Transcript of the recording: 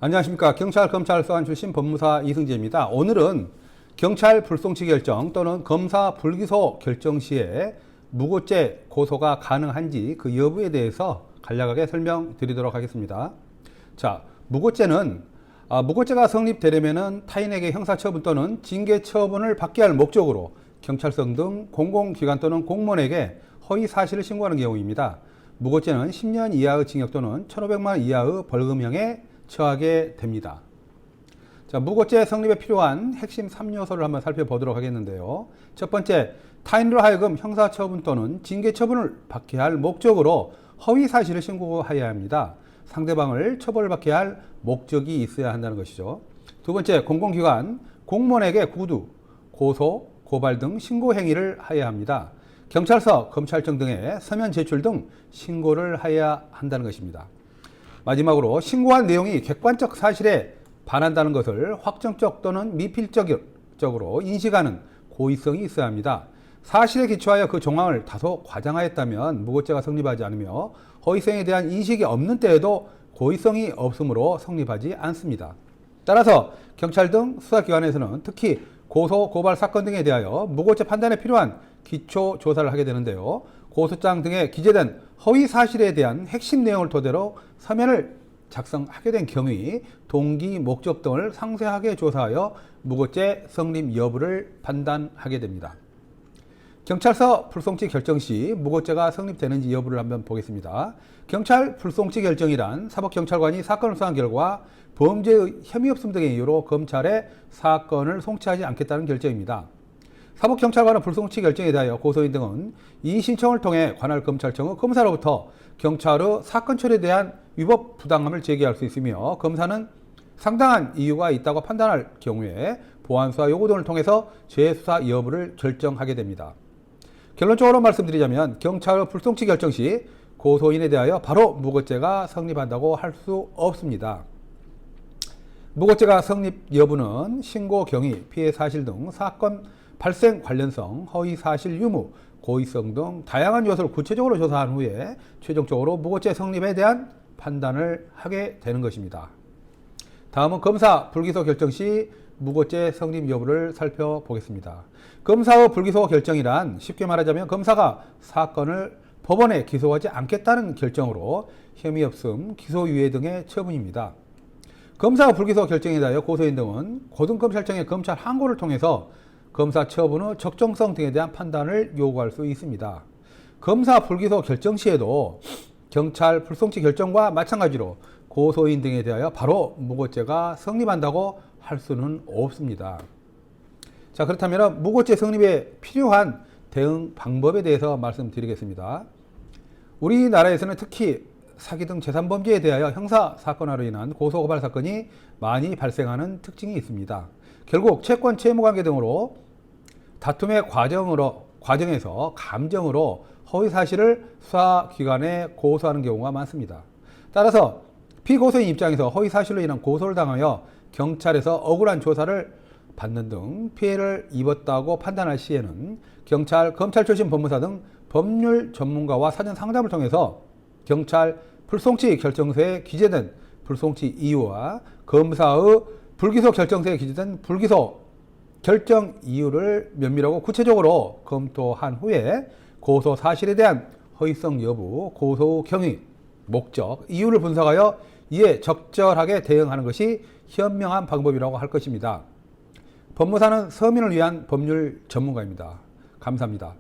안녕하십니까. 경찰, 검찰, 소환 출신 법무사 이승재입니다. 오늘은 경찰 불송치 결정 또는 검사 불기소 결정 시에 무고죄 고소가 가능한지 그 여부에 대해서 간략하게 설명드리도록 하겠습니다. 자, 무고죄가 성립되려면 타인에게 형사처분 또는 징계처분을 받게 할 목적으로 경찰청 등 공공기관 또는 공무원에게 허위 사실을 신고하는 경우입니다. 무고죄는 10년 이하의 징역 또는 1,500만 원 이하의 벌금형에 처하게 됩니다. 자, 무고죄 성립에 필요한 핵심 3요소를 한번 살펴보도록 하겠는데요. 첫 번째, 타인으로 하여금 형사처분 또는 징계처분을 받게 할 목적으로 허위 사실을 신고해야 합니다. 상대방을 처벌받게 할 목적이 있어야 한다는 것이죠. 두 번째, 공공기관, 공무원에게 구두, 고소, 고발 등 신고 행위를 해야 합니다. 경찰서, 검찰청 등에 서면 제출 등 신고를 해야 한다는 것입니다. 마지막으로 신고한 내용이 객관적 사실에 반한다는 것을 확정적 또는 미필적으로 인식하는 고의성이 있어야 합니다. 사실에 기초하여 그 정황을 다소 과장하였다면 무고죄가 성립하지 않으며 허위성에 대한 인식이 없는 때에도 고의성이 없으므로 성립하지 않습니다. 따라서 경찰 등 수사기관에서는 특히 고소, 고발 사건 등에 대하여 무고죄 판단에 필요한 기초 조사를 하게 되는데요. 고소장 등에 기재된 허위 사실에 대한 핵심 내용을 토대로 서면을 작성하게 된 경위, 동기, 목적 등을 상세하게 조사하여 무고죄 성립 여부를 판단하게 됩니다. 경찰서 불송치 결정 시 무고죄가 성립되는지 여부를 한번 보겠습니다. 경찰 불송치 결정이란 사법경찰관이 사건을 수사한 결과 범죄의 혐의 없음 등의 이유로 검찰에 사건을 송치하지 않겠다는 결정입니다. 사법경찰관의 불송치 결정에 대하여 고소인 등은 이 신청을 통해 관할 검찰청의 검사로부터 경찰의 사건 처리에 대한 위법 부당함을 제기할 수 있으며 검사는 상당한 이유가 있다고 판단할 경우에 보안수사 요구 등을 통해서 재수사 여부를 결정하게 됩니다. 결론적으로 말씀드리자면 경찰의 불송치 결정 시 고소인에 대하여 바로 무고죄가 성립한다고 할 수 없습니다. 무고죄가 성립 여부는 신고 경위, 피해 사실 등 사건 발생 관련성, 허위 사실 유무, 고의성 등 다양한 요소를 구체적으로 조사한 후에 최종적으로 무고죄 성립에 대한 판단을 하게 되는 것입니다. 다음은 검사 불기소 결정 시 무고죄 성립 여부를 살펴보겠습니다. 검사의 불기소 결정이란 쉽게 말하자면 검사가 사건을 법원에 기소하지 않겠다는 결정으로 혐의 없음, 기소유예 등의 처분입니다. 검사 불기소 결정에 대하여 고소인 등은 고등검찰청의 검찰 항고를 통해서 검사 처분의 적정성 등에 대한 판단을 요구할 수 있습니다. 검사 불기소 결정 시에도 경찰 불송치 결정과 마찬가지로 고소인 등에 대하여 바로 무고죄가 성립한다고 할 수는 없습니다. 자, 그렇다면 무고죄 성립에 필요한 대응 방법에 대해서 말씀드리겠습니다. 우리나라에서는 특히 사기 등 재산범죄에 대하여 형사사건화로 인한 고소고발 사건이 많이 발생하는 특징이 있습니다. 결국 채권, 채무관계 등으로 다툼의 과정에서 감정으로 허위 사실을 수사기관에 고소하는 경우가 많습니다. 따라서 피고소인 입장에서 허위 사실로 인한 고소를 당하여 경찰에서 억울한 조사를 받는 등 피해를 입었다고 판단할 시에는 경찰, 검찰 출신 법무사 등 법률 전문가와 사전 상담을 통해서 경찰 불송치 결정서에 기재된 불송치 이유와 검사의 불기소 결정서에 기재된 불기소 결정 이유를 면밀하고 구체적으로 검토한 후에 고소 사실에 대한 허위성 여부, 고소 경위, 목적, 이유를 분석하여 이에 적절하게 대응하는 것이 현명한 방법이라고 할 것입니다. 법무사는 서민을 위한 법률 전문가입니다. 감사합니다.